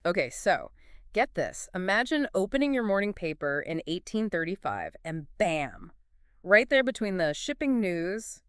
Okay, so get this. Imagine opening your morning paper in 1835 and bam, right there between the shipping news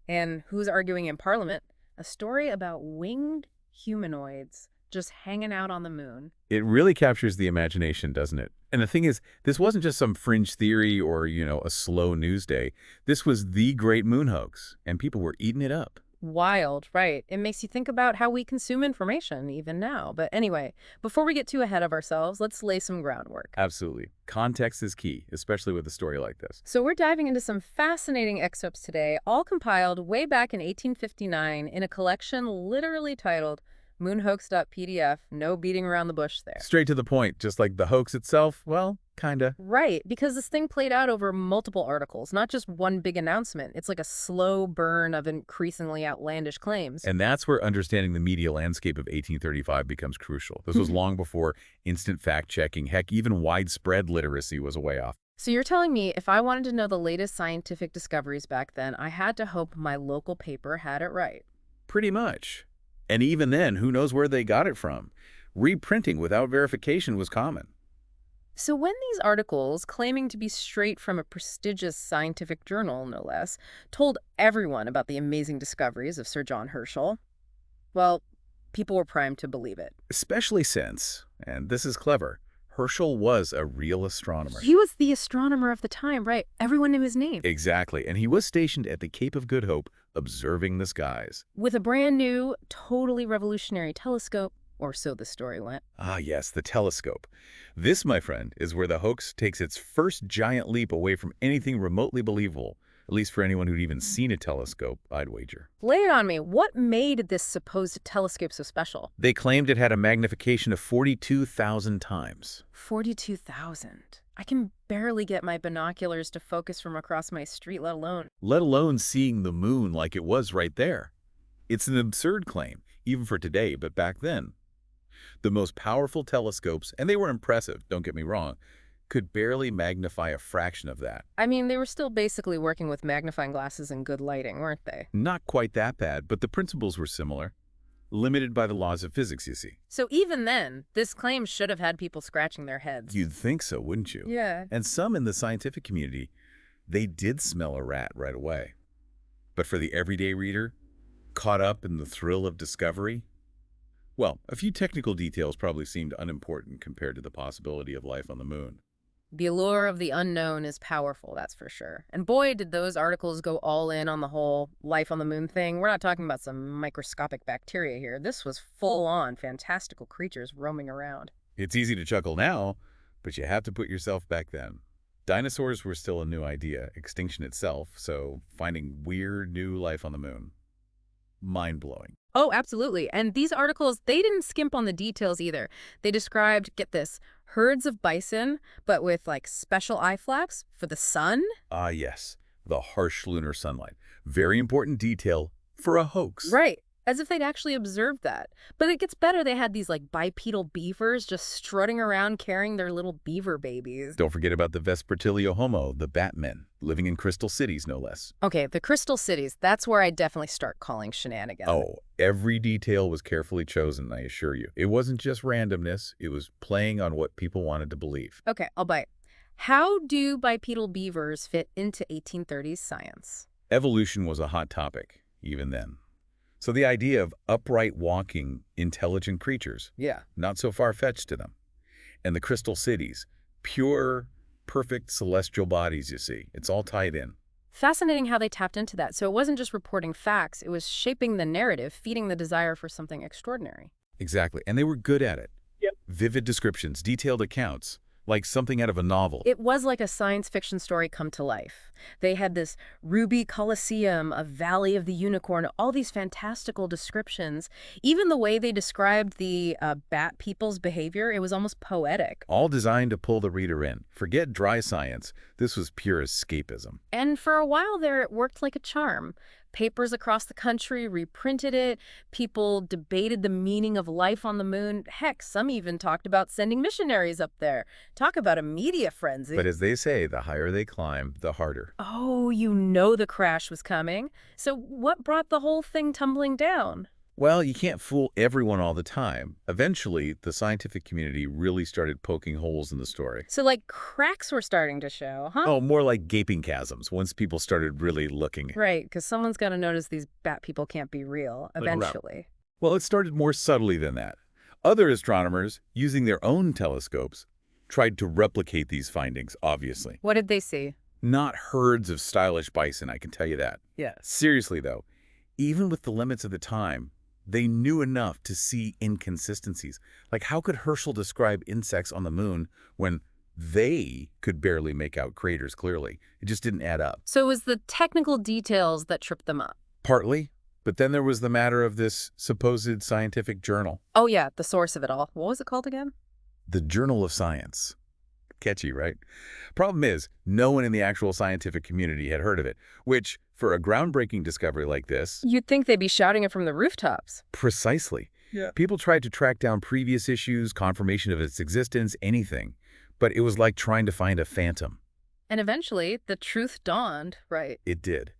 and who's arguing in Parliament, a story about winged humanoids just hanging out on the moon. It really captures the imagination, doesn't it? And the thing is, this wasn't just some fringe theory or, a slow news day. This was the great moon hoax, and people were eating it up. Wild, right. It makes you think about how we consume information even now. But anyway, before we get too ahead of ourselves, let's lay some groundwork. Absolutely. Context is key, especially with a story like this. So we're diving into some fascinating excerpts today, all compiled way back in 1859 in a collection literally titled moonhoax.pdf. No beating around the bush there. Straight to the point, just like the hoax itself, well, kinda. Right, because this thing played out over multiple articles, not just one big announcement. It's like a slow burn of increasingly outlandish claims. And that's where understanding the media landscape of 1835 becomes crucial. This was long before instant fact-checking. Heck, even widespread literacy was a way off. So you're telling me if I wanted to know the latest scientific discoveries back then, I had to hope my local paper had it right. Pretty much. And even then, who knows where they got it from? Reprinting without verification was common. So when these articles, claiming to be straight from a prestigious scientific journal, no less, told everyone about the amazing discoveries of Sir John Herschel, well, people were primed to believe it. Especially since, and this is clever, Herschel was a real astronomer. He was the astronomer of the time, right? Everyone knew his name. Exactly, and he was stationed at the Cape of Good Hope, observing the skies. With a brand new, totally revolutionary telescope, or so the story went. Ah yes, the telescope. This, my friend, is where the hoax takes its first giant leap away from anything remotely believable, at least for anyone who'd even seen a telescope, I'd wager. Lay it on me. What made this supposed telescope so special? They claimed it had a magnification of 42,000 times. 42,000. I can barely get my binoculars to focus from across my street, let alone Seeing the moon like it was right there. It's an absurd claim, even for today, but back then. The most powerful telescopes, and they were impressive, don't get me wrong, could barely magnify a fraction of that. I mean, they were still basically working with magnifying glasses and good lighting, weren't they? Not quite that bad, but the principles were similar. Limited by the laws of physics, you see. So even then, this claim should have had people scratching their heads. You'd think so, wouldn't you? Yeah. And some in the scientific community, they did smell a rat right away. But for the everyday reader, caught up in the thrill of discovery, well, a few technical details probably seemed unimportant compared to the possibility of life on the moon. The allure of the unknown is powerful, that's for sure. And boy, did those articles go all in on the whole life on the moon thing. We're not talking about some microscopic bacteria here. This was full-on fantastical creatures roaming around. It's easy to chuckle now, but you have to put yourself back then. Dinosaurs were still a new idea, extinction itself, so finding weird new life on the moon. Mind-blowing. Oh, absolutely. And these articles, they didn't skimp on the details either. They described, get this, herds of bison, but with like special eye flaps for the sun. Ah, yes, the harsh lunar sunlight. Very important detail for a hoax. Right. As if they'd actually observed that. But it gets better. They had these like bipedal beavers just strutting around carrying their little beaver babies. Don't forget about the Vespertilio-homo, the Batmen, living in crystal cities, no less. Okay, the crystal cities, that's where I definitely start calling shenanigans. Oh, every detail was carefully chosen, I assure you. It wasn't just randomness, it was playing on what people wanted to believe. Okay, I'll bite. How do bipedal beavers fit into 1830s science? Evolution was a hot topic, even then. So the idea of upright walking, intelligent creatures, not so far-fetched to them. And the crystal cities, pure, perfect celestial bodies, you see. It's all tied in. Fascinating how they tapped into that. So it wasn't just reporting facts, it was shaping the narrative, feeding the desire for something extraordinary. Exactly, and they were good at it. Yep. Vivid descriptions, detailed accounts, like something out of a novel. It was like a science fiction story come to life. They had this ruby coliseum, a valley of the unicorn, all these fantastical descriptions. Even the way they described the bat people's behavior, it was almost poetic. All designed to pull the reader in. Forget dry science. This was pure escapism. And for a while there, it worked like a charm. Papers across the country reprinted it. People debated the meaning of life on the moon. Heck, some even talked about sending missionaries up there. Talk about a media frenzy. But as they say, the higher they climb, the harder. Oh, you know the crash was coming. So what brought the whole thing tumbling down? Well, you can't fool everyone all the time. Eventually, the scientific community really started poking holes in the story. So, like, cracks were starting to show, huh? Oh, more like gaping chasms once people started really looking. Right, because someone's got to notice these bat people can't be real, Like a rub. eventually. Well, it started more subtly than that. Other astronomers, using their own telescopes, tried to replicate these findings, obviously. What did they see? Not herds of stylish bison, I can tell you that. Yes. Seriously, though, even with the limits of the time, they knew enough to see inconsistencies. Like, how could Herschel describe insects on the moon when they could barely make out craters clearly? It just didn't add up. So it was the technical details that tripped them up. Partly, but then there was the matter of this supposed scientific journal. Oh, yeah, the source of it all. What was it called again? The Journal of Science. Catchy, right? Problem is, no one in the actual scientific community had heard of it, which, for a groundbreaking discovery like this... You'd think they'd be shouting it from the rooftops. Precisely. Yeah. People tried to track down previous issues, confirmation of its existence, anything. But it was like trying to find a phantom. And eventually, the truth dawned, right? It did.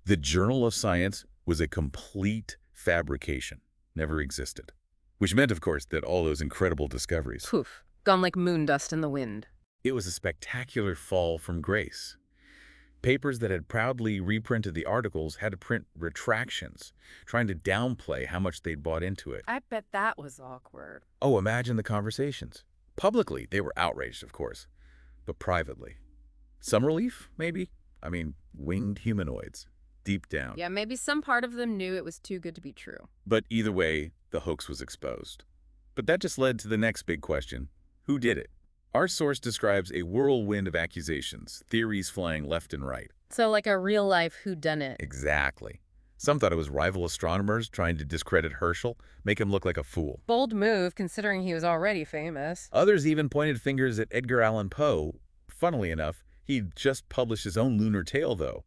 The Journal of Science was a complete fabrication. Never existed. Which meant, of course, that all those incredible discoveries... Poof. Gone like moon dust in the wind. It was a spectacular fall from grace. Papers that had proudly reprinted the articles had to print retractions, trying to downplay how much they'd bought into it. I bet that was awkward. Oh, imagine the conversations. Publicly, they were outraged, of course, but privately. Some relief, maybe? I mean, winged humanoids, deep down. Yeah, maybe some part of them knew it was too good to be true. But either way, the hoax was exposed. But that just led to the next big question. Who did it? Our source describes a whirlwind of accusations, theories flying left and right. So like a real-life whodunit. Exactly. Some thought it was rival astronomers trying to discredit Herschel, make him look like a fool. Bold move, considering he was already famous. Others even pointed fingers at Edgar Allan Poe. Funnily enough, he'd just published his own lunar tale, though.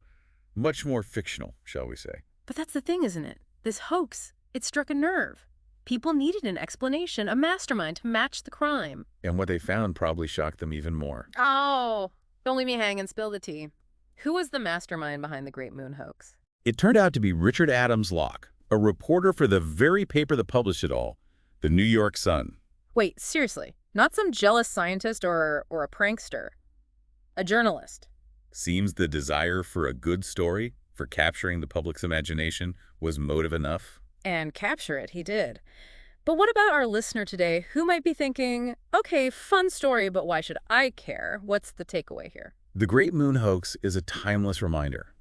Much more fictional, shall we say. But that's the thing, isn't it? This hoax, it struck a nerve. People needed an explanation, a mastermind to match the crime. And what they found probably shocked them even more. Oh, don't leave me hanging, spill the tea. Who was the mastermind behind the Great Moon Hoax? It turned out to be Richard Adams Locke, a reporter for the very paper that published it all, the New York Sun. Wait, seriously? Not some jealous scientist or a prankster? A journalist? Seems the desire for a good story, for capturing the public's imagination, was motive enough. And capture it, he did. But what about our listener today who might be thinking, okay, fun story, but why should I care? What's the takeaway here? The Great Moon Hoax is a timeless reminder.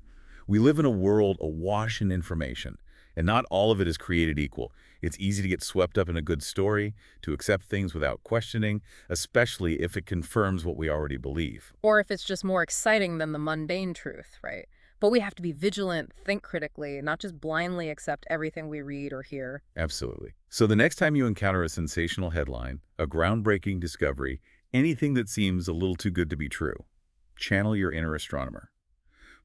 We live in a world awash in information, and not all of it is created equal. It's easy to get swept up in a good story, to accept things without questioning, especially if it confirms what we already believe. Or if it's just more exciting than the mundane truth, right? But we have to be vigilant, think critically, not just blindly accept everything we read or hear. Absolutely. So the next time you encounter a sensational headline, a groundbreaking discovery, anything that seems a little too good to be true, channel your inner astronomer.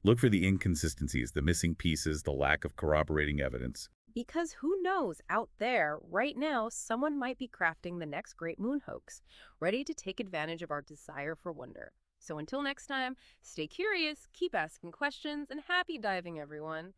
Look for the inconsistencies, the missing pieces, the lack of corroborating evidence. Because who knows, out there, right now, someone might be crafting the next Great Moon Hoax, ready to take advantage of our desire for wonder. So until next time, stay curious, keep asking questions, and happy diving, everyone.